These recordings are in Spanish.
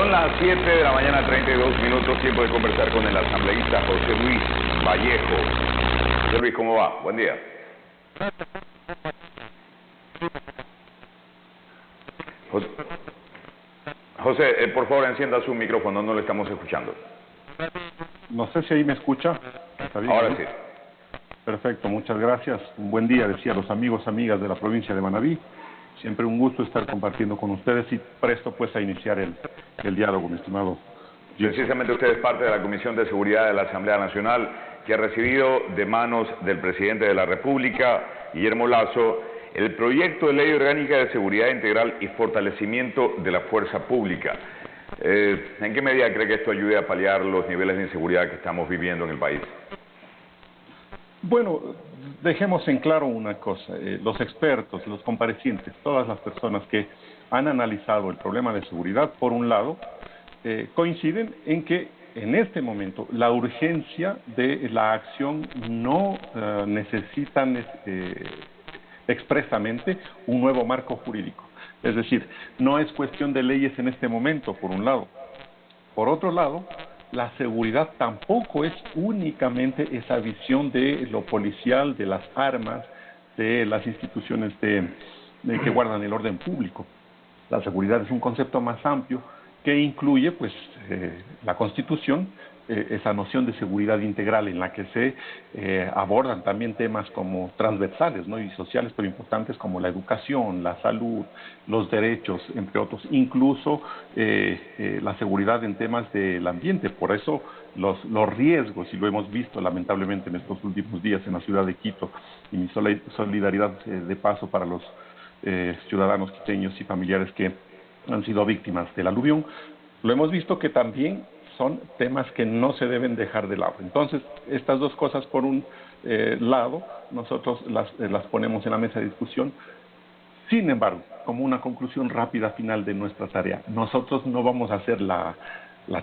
Son las 7 de la mañana, 32 minutos, tiempo de conversar con el asambleísta José Luis Vallejo. José Luis, ¿cómo va? Buen día. José, por favor, encienda su micrófono, no le estamos escuchando. No sé si ahí me escucha. ¿Está bien, ahora no? sí. Perfecto, muchas gracias. Un buen día, decía a los amigos, amigas de la provincia de Manabí. Siempre un gusto estar compartiendo con ustedes y presto pues a iniciar el diálogo, mi estimado. Precisamente usted es parte de la Comisión de Seguridad de la Asamblea Nacional, que ha recibido de manos del presidente de la República, Guillermo Lasso, el proyecto de ley orgánica de seguridad integral y fortalecimiento de la fuerza pública. ¿En qué medida cree que esto ayude a paliar los niveles de inseguridad que estamos viviendo en el país? Bueno, dejemos en claro una cosa. Los expertos, los comparecientes, todas las personas que han analizado el problema de seguridad, por un lado, coinciden en que en este momento la urgencia de la acción no necesitan expresamente un nuevo marco jurídico. Es decir, no es cuestión de leyes en este momento, por un lado. Por otro lado, la seguridad tampoco es únicamente esa visión de lo policial, de las armas, de las instituciones que guardan el orden público. La seguridad es un concepto más amplio que incluye pues la Constitución, esa noción de seguridad integral en la que se abordan también temas como transversales, ¿no? Y sociales, pero importantes, como la educación, la salud, los derechos, entre otros, incluso la seguridad en temas del ambiente. Por eso los riesgos, y lo hemos visto lamentablemente en estos últimos días en la ciudad de Quito, y mi solidaridad de paso para los ciudadanos quiteños y familiares que han sido víctimas del aluvión, lo hemos visto que también son temas que no se deben dejar de lado. Entonces, estas dos cosas, por un lado, nosotros las ponemos en la mesa de discusión. Sin embargo, como una conclusión rápida final de nuestra tarea, nosotros no vamos a hacer la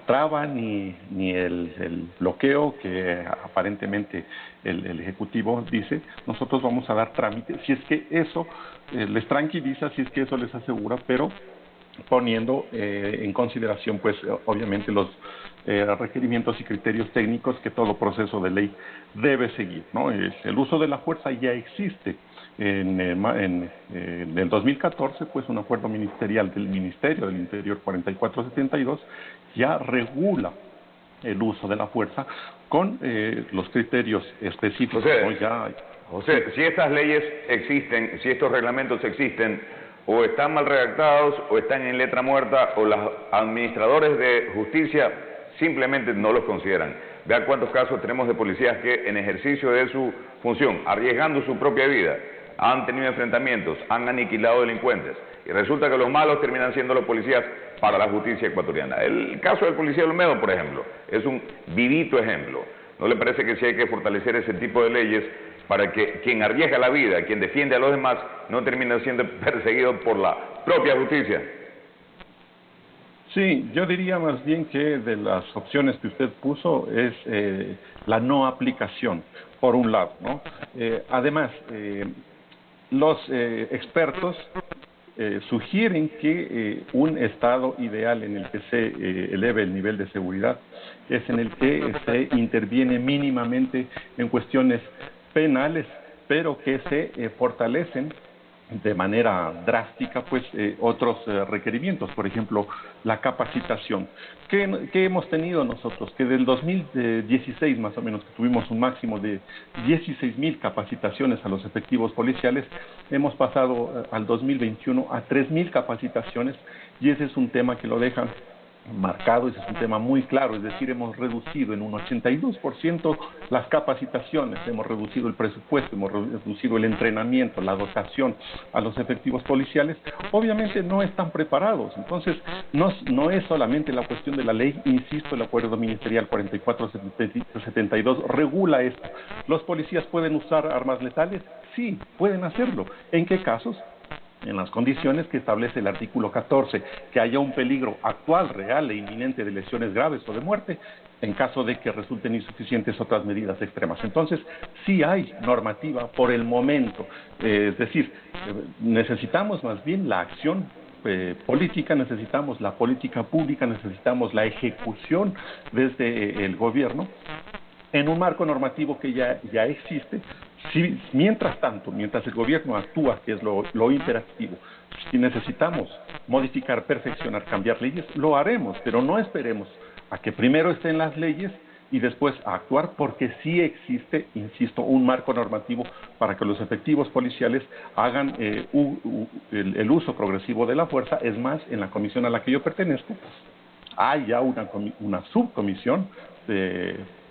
traba ni el bloqueo que aparentemente el Ejecutivo dice. Nosotros vamos a dar trámite, si es que eso les tranquiliza, si es que eso les asegura, pero poniendo en consideración, pues, obviamente los requerimientos y criterios técnicos que todo proceso de ley debe seguir, ¿no? El uso de la fuerza ya existe. En el 2014, pues, un acuerdo ministerial del Ministerio del Interior 4472 ya regula el uso de la fuerza con los criterios específicos. José, si estas leyes existen, si estos reglamentos existen, o están mal redactados, o están en letra muerta, o los administradores de justicia simplemente no los consideran. Vea cuántos casos tenemos de policías que en ejercicio de su función, arriesgando su propia vida, han tenido enfrentamientos, han aniquilado delincuentes, y resulta que los malos terminan siendo los policías para la justicia ecuatoriana. El caso del policía Olmedo, por ejemplo, es un vivito ejemplo. ¿No le parece que sí hay que fortalecer ese tipo de leyes para que quien arriesga la vida, quien defiende a los demás, no termine siendo perseguido por la propia justicia? Sí, yo diría más bien que de las opciones que usted puso es la no aplicación, por un lado, ¿no? Además, los expertos sugieren que un estado ideal en el que se eleve el nivel de seguridad es en el que se interviene mínimamente en cuestiones penales, pero que se fortalecen de manera drástica pues otros requerimientos, por ejemplo la capacitación que hemos tenido nosotros, que del 2016 más o menos, que tuvimos un máximo de 16,000 capacitaciones a los efectivos policiales, hemos pasado al 2021 a 3,000 capacitaciones, y ese es un tema que lo dejan marcado, ese es un tema muy claro. Es decir, hemos reducido en un 82% las capacitaciones, hemos reducido el presupuesto, hemos reducido el entrenamiento, la dotación a los efectivos policiales. Obviamente no están preparados. Entonces, no es solamente la cuestión de la ley, insisto, el acuerdo ministerial 4472 regula esto. ¿Los policías pueden usar armas letales? Sí, pueden hacerlo. ¿En qué casos? En las condiciones que establece el artículo 14, que haya un peligro actual, real e inminente de lesiones graves o de muerte, en caso de que resulten insuficientes otras medidas extremas. Entonces, sí hay normativa por el momento, es decir, necesitamos más bien la acción política, necesitamos la política pública, necesitamos la ejecución desde el gobierno en un marco normativo que ya existe. Si, mientras tanto, mientras el gobierno actúa, que es lo interactivo, si necesitamos modificar, perfeccionar, cambiar leyes, lo haremos, pero no esperemos a que primero estén las leyes y después a actuar, porque sí existe, insisto, un marco normativo para que los efectivos policiales hagan el uso progresivo de la fuerza. Es más, en la comisión a la que yo pertenezco, hay ya una subcomisión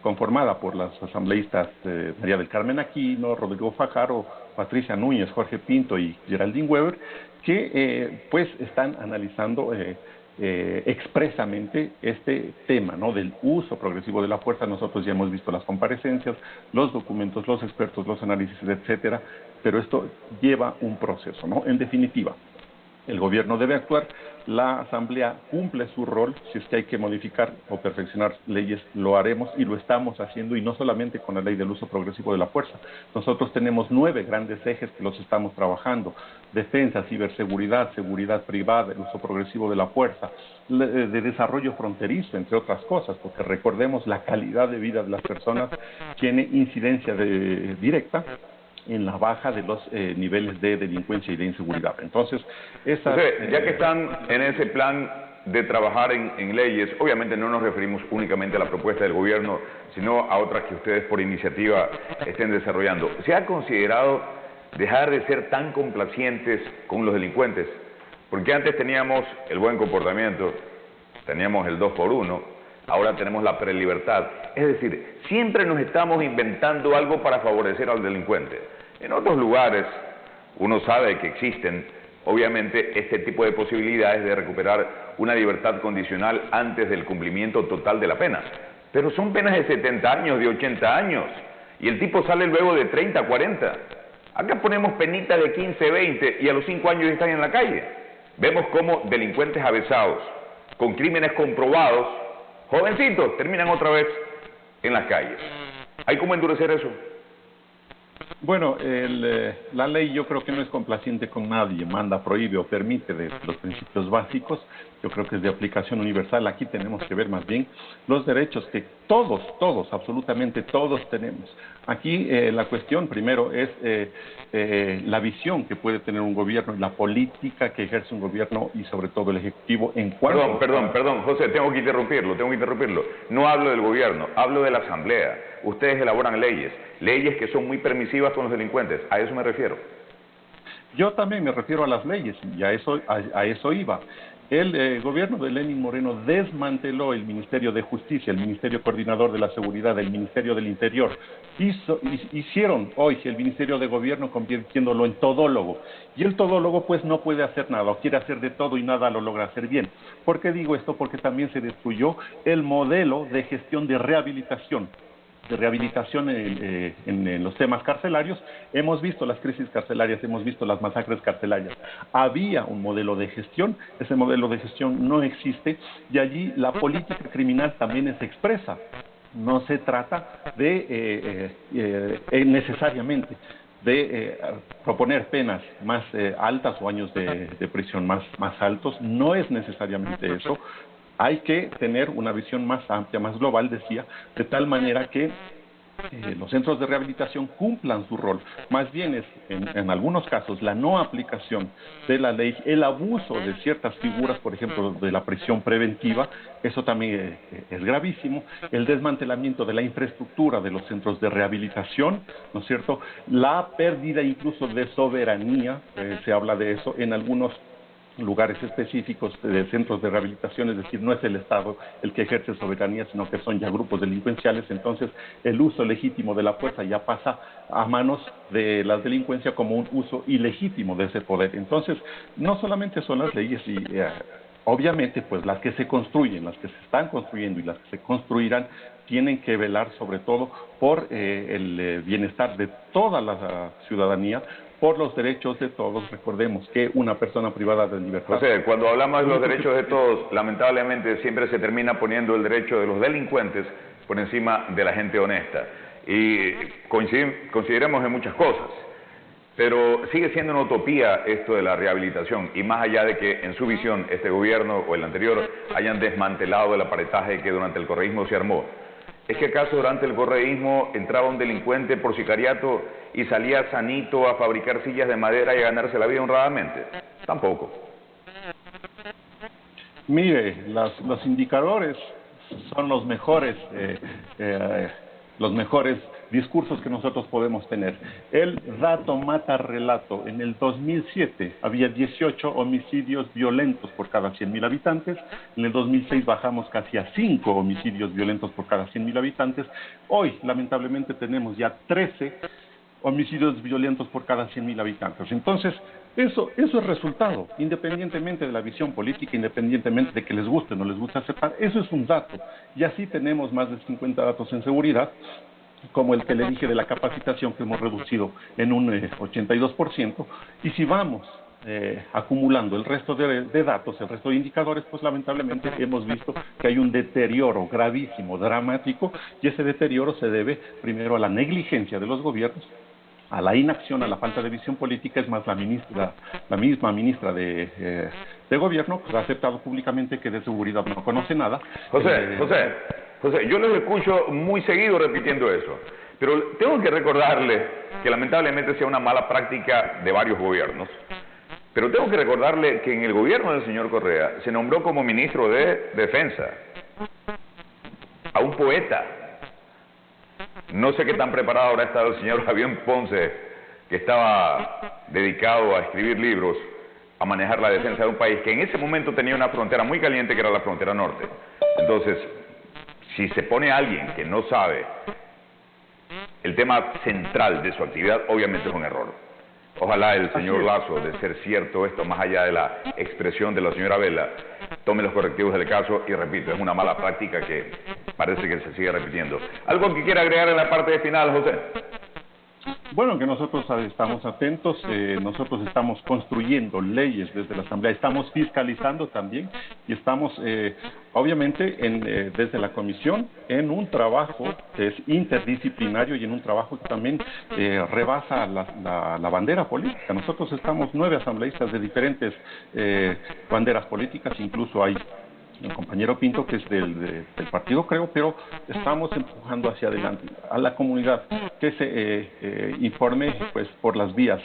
conformada por las asambleístas María del Carmen Aquino, Rodrigo Fajardo, Patricia Núñez, Jorge Pinto y Geraldine Weber, que pues están analizando expresamente este tema, ¿no?, del uso progresivo de la fuerza. Nosotros ya hemos visto las comparecencias, los documentos, los expertos, los análisis, etcétera, pero esto lleva un proceso, ¿no? En definitiva, el gobierno debe actuar, la Asamblea cumple su rol. Si es que hay que modificar o perfeccionar leyes, lo haremos y lo estamos haciendo, y no solamente con la ley del uso progresivo de la fuerza. Nosotros tenemos 9 grandes ejes que los estamos trabajando: defensa, ciberseguridad, seguridad privada, el uso progresivo de la fuerza, de desarrollo fronterizo, entre otras cosas, porque recordemos, la calidad de vida de las personas tiene incidencia directa en la baja de los niveles de delincuencia y de inseguridad. Entonces, ya que están en ese plan de trabajar en leyes, obviamente no nos referimos únicamente a la propuesta del gobierno, sino a otras que ustedes por iniciativa estén desarrollando. ¿Se ha considerado dejar de ser tan complacientes con los delincuentes? Porque antes teníamos el buen comportamiento, teníamos el 2x1, ahora tenemos la prelibertad. Es decir, siempre nos estamos inventando algo para favorecer al delincuente. En otros lugares, uno sabe que existen, obviamente, este tipo de posibilidades de recuperar una libertad condicional antes del cumplimiento total de la pena. Pero son penas de 70 años, de 80 años, y el tipo sale luego de 30, 40. Acá ponemos penitas de 15, 20, y a los 5 años están en la calle. Vemos cómo delincuentes avesados, con crímenes comprobados, jovencitos, terminan otra vez en las calles. ¿Hay cómo endurecer eso? Bueno, la ley yo creo que no es complaciente con nadie, manda, prohíbe o permite de los principios básicos. Yo creo que es de aplicación universal. Aquí tenemos que ver más bien los derechos que todos, absolutamente todos tenemos. Aquí la cuestión primero es la visión que puede tener un gobierno y la política que ejerce un gobierno, y sobre todo el Ejecutivo en cuanto... Perdón, José, tengo que interrumpirlo. No hablo del gobierno, hablo de la Asamblea. Ustedes elaboran leyes que son muy permisivas con los delincuentes, a eso me refiero. Yo también me refiero a las leyes, y a eso iba. El gobierno de Lenín Moreno desmanteló el Ministerio de Justicia, el Ministerio Coordinador de la Seguridad, el Ministerio del Interior. Hicieron hoy el Ministerio de Gobierno convirtiéndolo en todólogo. Y el todólogo pues no puede hacer nada, o quiere hacer de todo y nada lo logra hacer bien. ¿Por qué digo esto? Porque también se destruyó el modelo de gestión de rehabilitación en los temas carcelarios. Hemos visto las crisis carcelarias, hemos visto las masacres carcelarias. Había un modelo de gestión, ese modelo de gestión no existe, y allí la política criminal también es expresa. No se trata de necesariamente de proponer penas más altas o años de prisión más altos. No es necesariamente eso. Hay que tener una visión más amplia, más global, decía, de tal manera que los centros de rehabilitación cumplan su rol. Más bien es, en algunos casos, la no aplicación de la ley, el abuso de ciertas figuras, por ejemplo, de la prisión preventiva, eso también es gravísimo, el desmantelamiento de la infraestructura de los centros de rehabilitación, ¿no es cierto?, la pérdida incluso de soberanía, se habla de eso en algunos lugares específicos de centros de rehabilitación, es decir, no es el Estado el que ejerce soberanía, sino que son ya grupos delincuenciales. Entonces el uso legítimo de la fuerza ya pasa a manos de la delincuencia como un uso ilegítimo de ese poder. Entonces no solamente son las leyes y obviamente pues las que se construyen, las que se están construyendo y las que se construirán, tienen que velar sobre todo por el bienestar de toda la ciudadanía, por los derechos de todos. Recordemos que una persona privada de libertad... José, cuando hablamos de los derechos de todos, lamentablemente siempre se termina poniendo el derecho de los delincuentes por encima de la gente honesta. Y coincidimos en muchas cosas. Pero sigue siendo una utopía esto de la rehabilitación, y más allá de que en su visión este gobierno o el anterior hayan desmantelado el aparataje que durante el correísmo se armó. ¿Es que acaso durante el correísmo entraba un delincuente por sicariato y salía sanito a fabricar sillas de madera y a ganarse la vida honradamente? Tampoco. Mire, los indicadores son los mejores discursos que nosotros podemos tener. El dato mata relato. En el 2007 había 18 homicidios violentos por cada 100.000 habitantes. En el 2006 bajamos casi a 5 homicidios violentos por cada 100.000 habitantes. Hoy, lamentablemente, tenemos ya 13 homicidios violentos por cada 100.000 habitantes. Entonces, eso es resultado, independientemente de la visión política, independientemente de que les guste o no les guste aceptar, eso es un dato. Y así tenemos más de 50 datos en seguridad, como el que le dije de la capacitación, que hemos reducido en un 82%, y si vamos acumulando el resto de datos, el resto de indicadores, pues lamentablemente hemos visto que hay un deterioro gravísimo, dramático, y ese deterioro se debe primero a la negligencia de los gobiernos, a la inacción, a la falta de visión política. Es más, la misma ministra de gobierno, pues, ha aceptado públicamente que de seguridad no conoce nada. José, yo les escucho muy seguido repitiendo eso, pero tengo que recordarle que lamentablemente sea una mala práctica de varios gobiernos, pero tengo que recordarle que en el gobierno del señor Correa se nombró como ministro de Defensa a un poeta. No sé qué tan preparado habrá estado el señor Javier Ponce, que estaba dedicado a escribir libros, a manejar la defensa de un país que en ese momento tenía una frontera muy caliente, que era la frontera norte. Entonces, si se pone alguien que no sabe el tema central de su actividad, obviamente es un error. Ojalá el señor Lasso, de ser cierto esto, más allá de la expresión de la señora Vela, tome los correctivos del caso, y repito, es una mala práctica que parece que se sigue repitiendo. ¿Algo que quiera agregar en la parte final, José? Bueno, que nosotros estamos atentos, nosotros estamos construyendo leyes desde la Asamblea, estamos fiscalizando también, y estamos, obviamente, desde la Comisión, en un trabajo que es interdisciplinario y en un trabajo que también rebasa la bandera política. Nosotros estamos 9 asambleístas de diferentes banderas políticas, incluso hay el compañero Pinto, que es del partido, creo, pero estamos empujando hacia adelante a la comunidad que se informe, pues, por las vías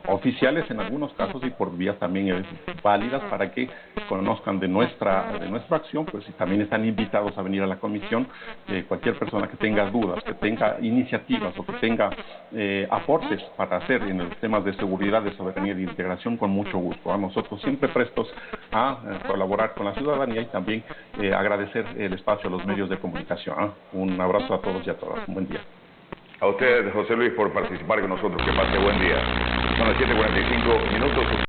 oficiales en algunos casos, y por vías también válidas, para que conozcan de nuestra acción, pues, y también están invitados a venir a la comisión. Cualquier persona que tenga dudas, que tenga iniciativas o que tenga aportes para hacer en los temas de seguridad, de soberanía y de integración, con mucho gusto. A nosotros siempre prestos a colaborar con la ciudadanía, y también agradecer el espacio a los medios de comunicación. Un abrazo a todos y a todas. Un buen día. A usted, José Luis, por participar con nosotros. Que pase buen día. Son las 7:45 minutos.